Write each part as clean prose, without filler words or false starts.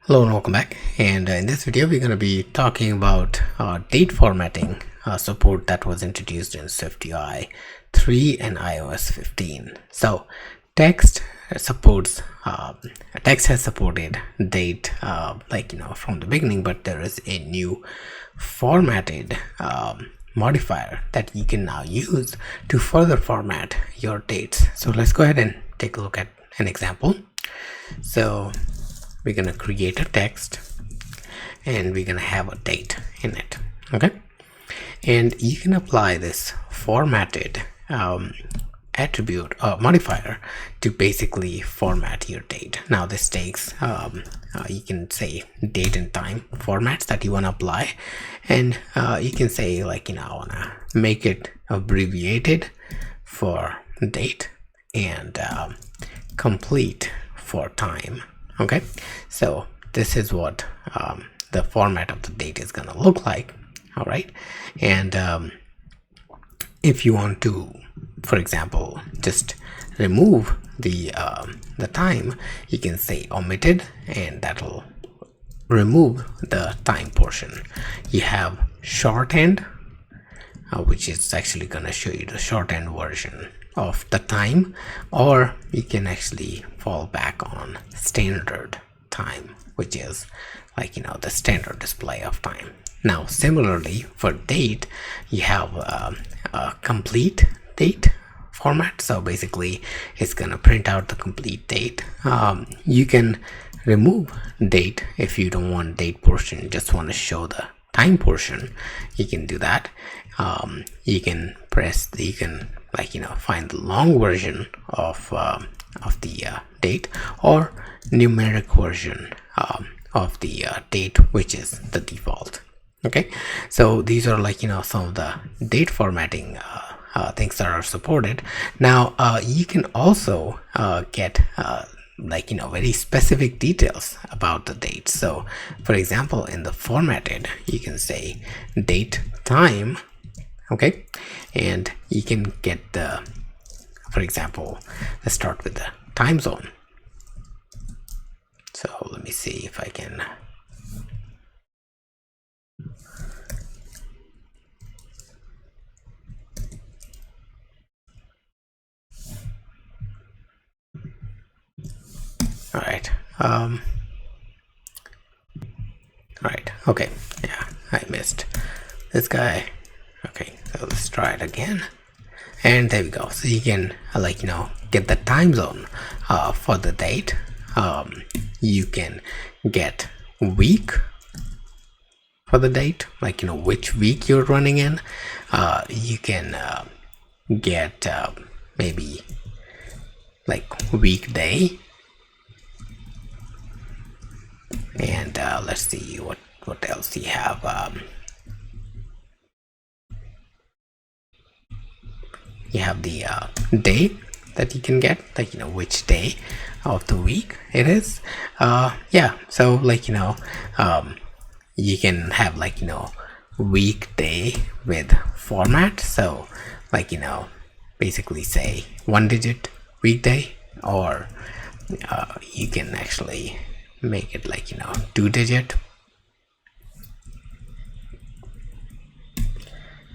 Hello and welcome back, and in this video we're going to be talking about date formatting support that was introduced in SwiftUI 3 and iOS 15. So text supports text has supported date from the beginning, but there is a new formatted modifier that you can now use to further format your dates. So let's go ahead and take a look at an example. So we're going to create a text and we're going to have a date in it. Okay, and you can apply this formatted attribute modifier to basically format your date. Now this takes you can say date and time formats that you want to apply, and you can say I want to make it abbreviated for date and complete for time. Okay, so this is what the format of the date is going to look like. All right, and if you want to, for example, just remove the time, you can say omitted, and that'll remove the time portion. You have shorthand, which is actually going to show you the shorthand version of the time, or you can actually fall back on standard time, which is the standard display of time. Now similarly for date, you have a complete date format. So basically it's gonna print out the complete date. You can remove date if you don't want date portion, just want to show the time portion. You can do that. You can find the long version of the date, or numeric version of the date, which is the default. Okay, so these are some of the date formatting things that are supported. Now you can also get very specific details about the date. So for example, in the formatted, you can say date time. Okay, and you can get the, for example, let's start with the time zone. So let me see if I can all right, okay, yeah, I missed this guy. Okay, so let's try it again, and there we go. So you can get the time zone for the date. You can get week for the date, which week you're running in. You can get maybe weekday, and let's see what else you have. You have the day that you can get, which day of the week it is. Yeah, so you can have weekday with format. So basically say 1-digit weekday, or you can actually make it 2-digit.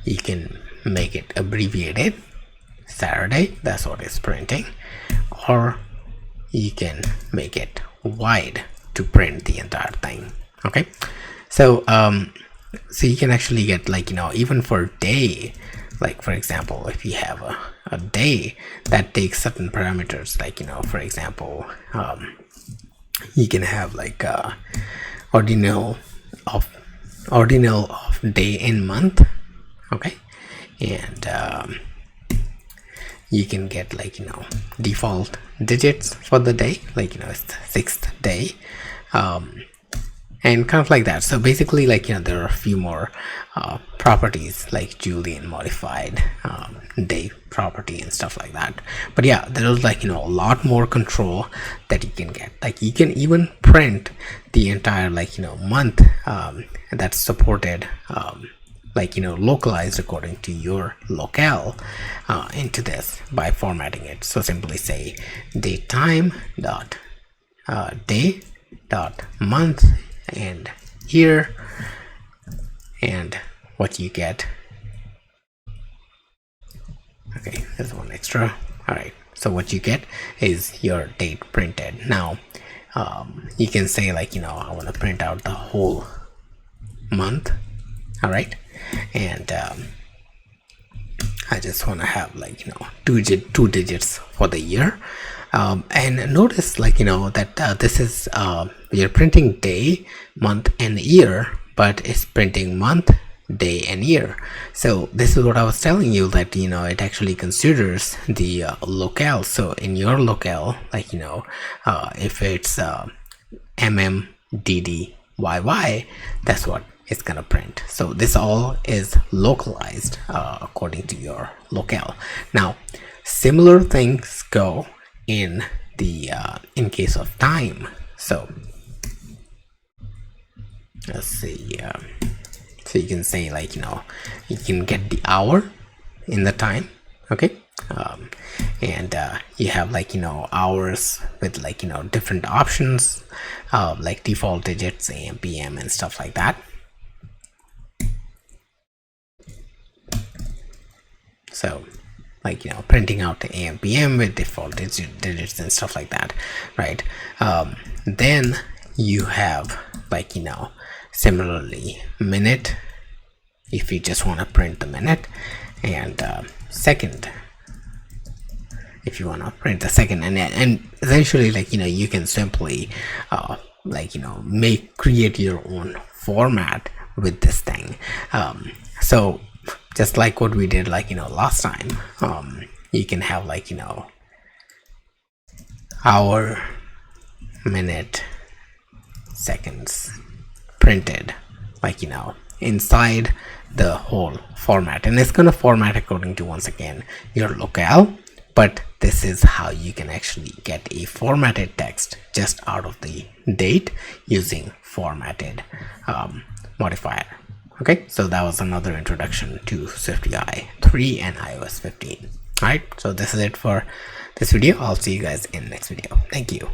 You can make it abbreviated Saturday, that's what it's printing, or you can make it wide to print the entire thing. Okay, so so you can actually get even for day, for example, if you have a day that takes certain parameters, for example, you can have ordinal of day and month. Okay, and you can get default digits for the day, it's the 6th day, and kind of like that. So basically there are a few more properties like Julian modified day property and stuff like that. But yeah, there's a lot more control that you can get. You can even print the entire month that's supported, localized according to your locale into this by formatting it. So simply say date time dot day dot month and year, and what you get. Okay, there's one extra. All right, so what you get is your date printed. Now you can say like, I want to print out the whole month. All right, and I just want to have like, two digits for the year. And notice like, that this is we are printing day, month and year, but it's printing month, day and year. So this is what I was telling you, that it actually considers the locale. So in your locale, like, if it's MMDDYY, that's what it's gonna print. So this all is localized according to your locale. Now similar things go in the in case of time. So let's see, so you can say like, you can get the hour in the time. Okay, and you have like, hours with like, different options, like default digits, AM, PM and stuff like that. So like, printing out the AM, PM with default digits and stuff like that, right? Then you have like, similarly minute, if you just want to print the minute, and second, if you want to print the second, and essentially like, you can simply like, create your own format with this thing. So just like what we did like, last time, you can have like, hour, minute, seconds printed like, inside the whole format, and it's going to format according to, once again, your locale. But this is how you can actually get a formatted text just out of the date using formatted modifier. Okay, so that was another introduction to SwiftUI 3 and iOS 15. Alright, so this is it for this video. I'll see you guys in the next video. Thank you.